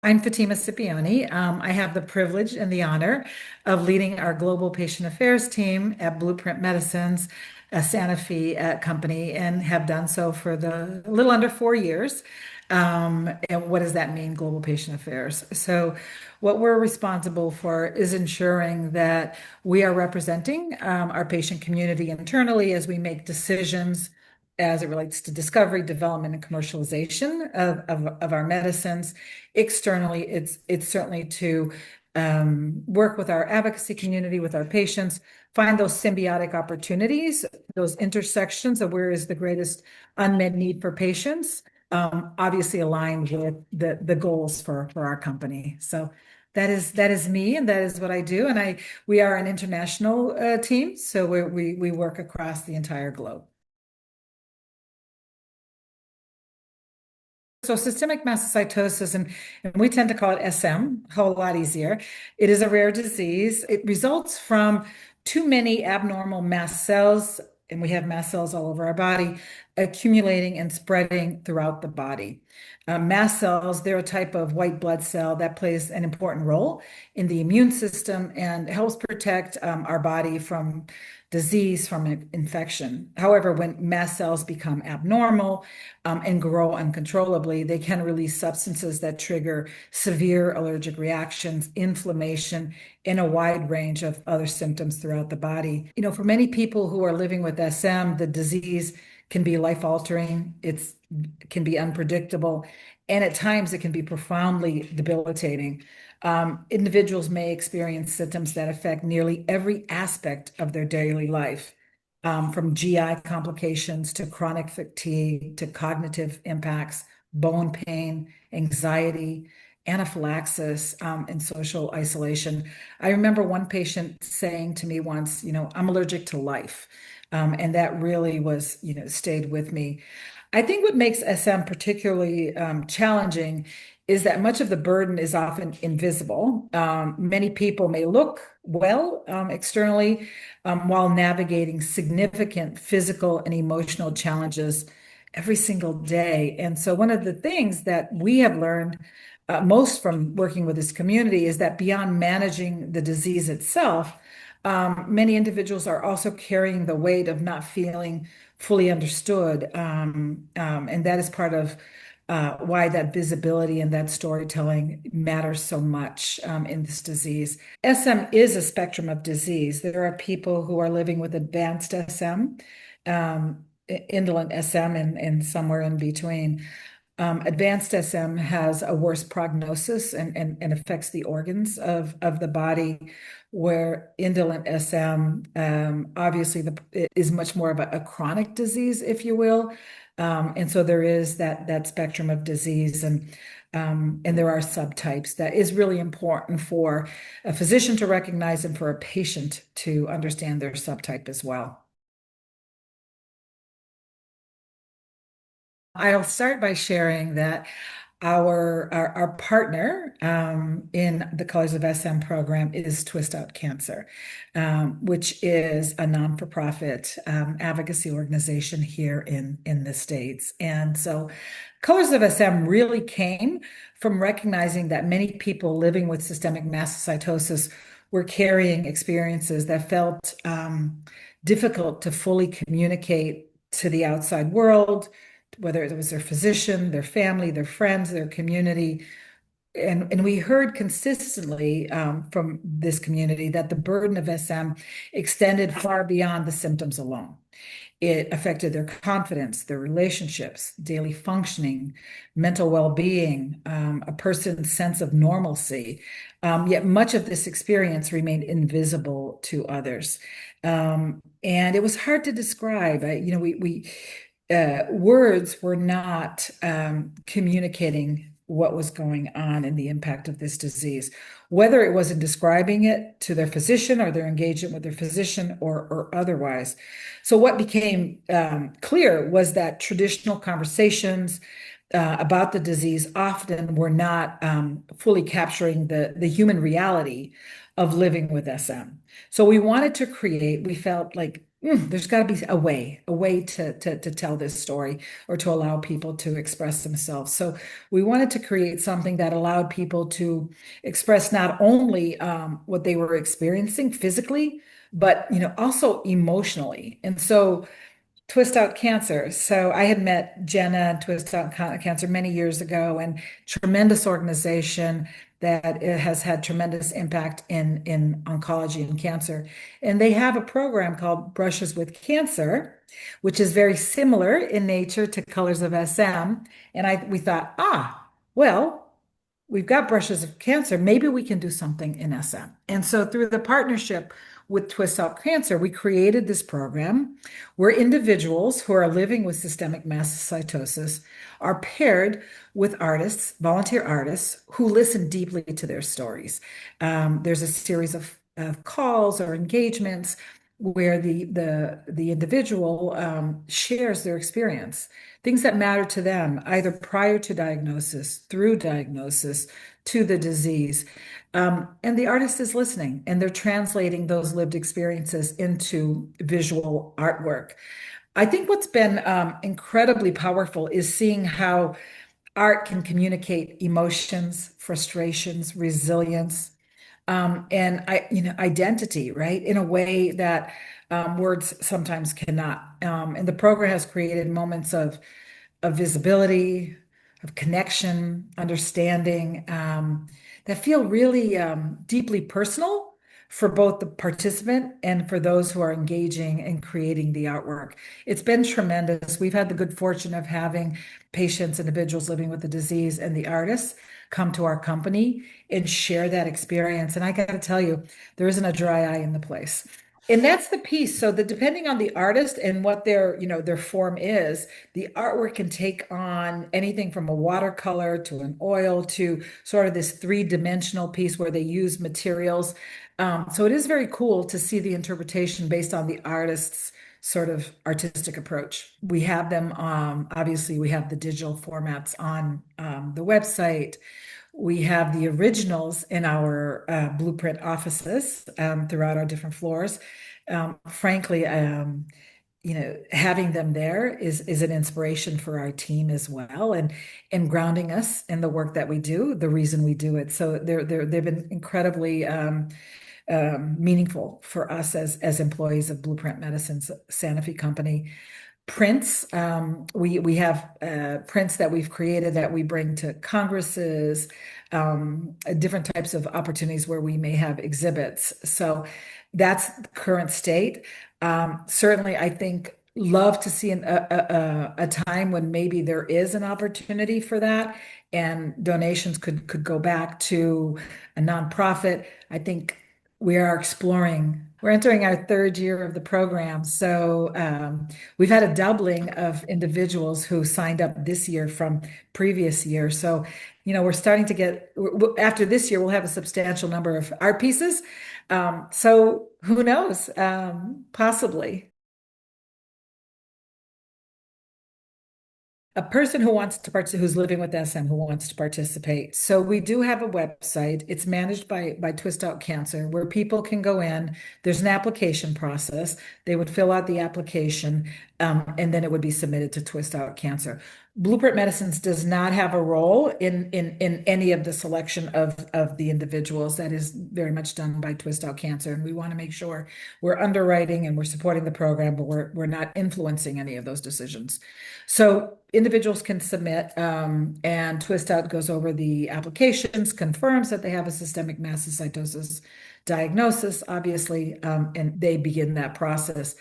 I'm Fatima Scipione. I have the privilege and the honor of leading our global patient affairs team at Blueprint Medicines, a Sanofi company, and have done so for a little under 4 years. And what does that mean, global patient affairs? So, what we're responsible for is ensuring that we are representing our patient community internally as we make decisions as it relates to discovery, development, and commercialization of our medicines. Externally, it's certainly to work with our advocacy community, with our patients, find those symbiotic opportunities, those intersections of where is the greatest unmet need for patients, obviously aligned with the goals for our company. So that is me, and that is what I do. And we are an international team, so we work across the entire globe. So systemic mastocytosis, and we tend to call it SM, a whole lot easier. It is a rare disease. It results from too many abnormal mast cells, and we have mast cells all over our body, accumulating and spreading throughout the body. Mast cells, they're a type of white blood cell that plays an important role in the immune system and helps protect our body from disease, from infection. However, when mast cells become abnormal, and grow uncontrollably, they can release substances that trigger severe allergic reactions, inflammation, and a wide range of other symptoms throughout the body. For many people who are living with SM, the disease can be life-altering, it can be unpredictable, and at times it can be profoundly debilitating. Individuals may experience symptoms that affect nearly every aspect of their daily life, from GI complications to chronic fatigue to cognitive impacts, bone pain, anxiety, anaphylaxis, and social isolation. I remember one patient saying to me once, I'm allergic to life. And that really stayed with me. I think what makes SM particularly challenging is that much of the burden is often invisible. Many people may look well externally while navigating significant physical and emotional challenges every single day. And so, one of the things that we have learned most from working with this community is that beyond managing the disease itself, many individuals are also carrying the weight of not feeling fully understood. And that is part of why that visibility and that storytelling matters so much in this disease. SM is a spectrum of disease. There are people who are living with advanced SM, indolent SM, and somewhere in between. Advanced SM has a worse prognosis and affects the organs of the body, where indolent SM obviously is much more of a chronic disease, if you will. And so there is that spectrum of disease, and there are subtypes that is really important for a physician to recognize and for a patient to understand their subtype as well. I'll start by sharing that our partner in the Colors of SM program is Twist Out Cancer, which is a non-for-profit advocacy organization here in the States. And so Colors of SM really came from recognizing that many people living with systemic mastocytosis were carrying experiences that felt difficult to fully communicate to the outside world, whether it was their physician, their family, their friends, their community. And we heard consistently from this community that the burden of SM extended far beyond the symptoms alone. It affected their confidence, their relationships, daily functioning, mental well-being, a person's sense of normalcy. Yet much of this experience remained invisible to others. And it was hard to describe. Words were not communicating what was going on and the impact of this disease, whether it was in describing it to their physician or their engagement with their physician or otherwise. So what became clear was that traditional conversations about the disease often were not fully capturing the human reality of living with SM. So we wanted to create, we felt like there's got to be a way to tell this story or to allow people to express themselves. So we wanted to create something that allowed people to express not only what they were experiencing physically, but also emotionally. And so Twist Out Cancer. So I had met Jenna and Twist Out Cancer many years ago, and tremendous organization that it has had tremendous impact in oncology and cancer. And they have a program called Brushes with Cancer, which is very similar in nature to Colors of SM. And we thought, well, we've got brushes of cancer. Maybe we can do something in SM. And so through the partnership with Twist Out Cancer, we created this program where individuals who are living with systemic mastocytosis are paired with artists, volunteer artists, who listen deeply to their stories. There's a series of calls or engagements where the individual shares their experience, things that matter to them, either prior to diagnosis, through diagnosis, to the disease. And the artist is listening and they're translating those lived experiences into visual artwork. I think what's been incredibly powerful is seeing how art can communicate emotions, frustrations, resilience, identity, right, in a way that words sometimes cannot. And the program has created moments of visibility, of connection, understanding, that feel really deeply personal for both the participant and for those who are engaging and creating the artwork. It's been tremendous. We've had the good fortune of having patients, individuals living with the disease, and the artists come to our company and share that experience. And I got to tell you, there isn't a dry eye in the place. And that's the piece. So that depending on the artist and what their form is, the artwork can take on anything from a watercolor to an oil to sort of this three-dimensional piece where they use materials. So it is very cool to see the interpretation based on the artist's sort of artistic approach. We have them, obviously, we have the digital formats on the website. We have the originals in our blueprint offices throughout our different floors. Frankly, having them there is an inspiration for our team as well, and grounding us in the work that we do, the reason we do it. So they've been incredibly meaningful for us as employees of Blueprint Medicine's Sanofi company. Prints, we have prints that we've created that we bring to congresses, different types of opportunities where we may have exhibits. So that's the current state. Certainly, I think love to see a time when maybe there is an opportunity for that and donations could go back to a nonprofit. I think we are exploring. We're entering our third year of the program. So we've had a doubling of individuals who signed up this year from previous year. So, we're starting to after this year, we'll have a substantial number of art pieces. So who knows? Possibly. A person who wants to participate, who's living with SM, who wants to participate. So we do have a website. It's managed by Twist Out Cancer, where people can go in. There's an application process. They would fill out the application, and then it would be submitted to Twist Out Cancer. Blueprint Medicines does not have a role in any of the selection of the individuals. That is very much done by Twist Out Cancer, and we want to make sure we're underwriting and we're supporting the program, but we're not influencing any of those decisions. So individuals can submit, and Twist Out goes over the applications, confirms that they have a systemic mastocytosis diagnosis, obviously, and they begin that process.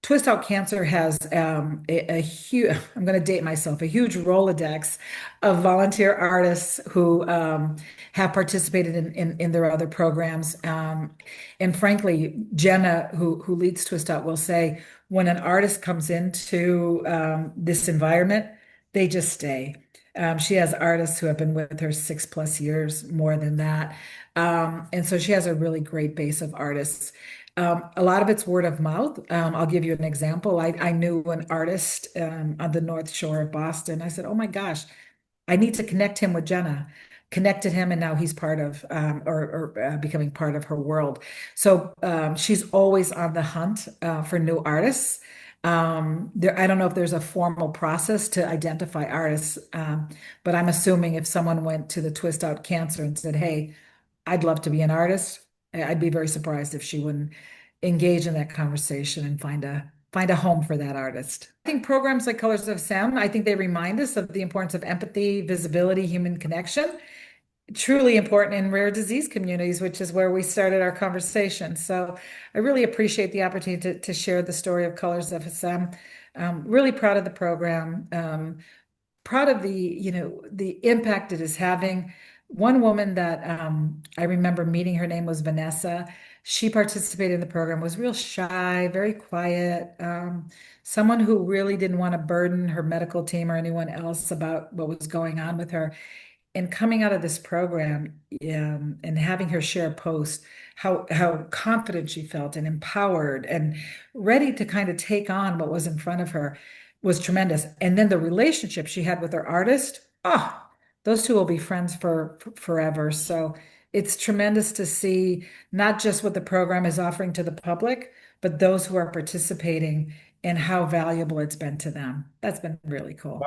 Twist Out Cancer has a huge, I'm going to date myself, a huge Rolodex of volunteer artists who have participated in their other programs. And frankly, Jenna, who leads Twist Out, will say when an artist comes into this environment, they just stay. She has artists who have been with her 6+ years, more than that. And so she has a really great base of artists. A lot of it's word of mouth. I'll give you an example. I knew an artist on the North Shore of Boston. I said, "Oh my gosh, I need to connect him with Jenna." connected him, and now he's part of or becoming part of her world. So she's always on the hunt for new artists. I don't know if there's a formal process to identify artists, but I'm assuming if someone went to the Twist Out Cancer and said, "Hey, I'd love to be an artist," I'd be very surprised if she wouldn't engage in that conversation and find a home for that artist. I think programs like Colors of Sound, I think they remind us of the importance of empathy, visibility, human connection, truly important in rare disease communities, which is where we started our conversation. So I really appreciate the opportunity to share the story of Colors of SM. Really proud of the program. Proud of the impact it is having. One woman that I remember meeting, her name was Vanessa. She participated in the program, was real shy, very quiet, someone who really didn't want to burden her medical team or anyone else about what was going on with her. And coming out of this program, and having her share a post, how confident she felt and empowered and ready to kind of take on what was in front of her was tremendous. And then the relationship she had with her artist, those two will be friends for forever. So it's tremendous to see not just what the program is offering to the public, but those who are participating and how valuable it's been to them. That's been really cool.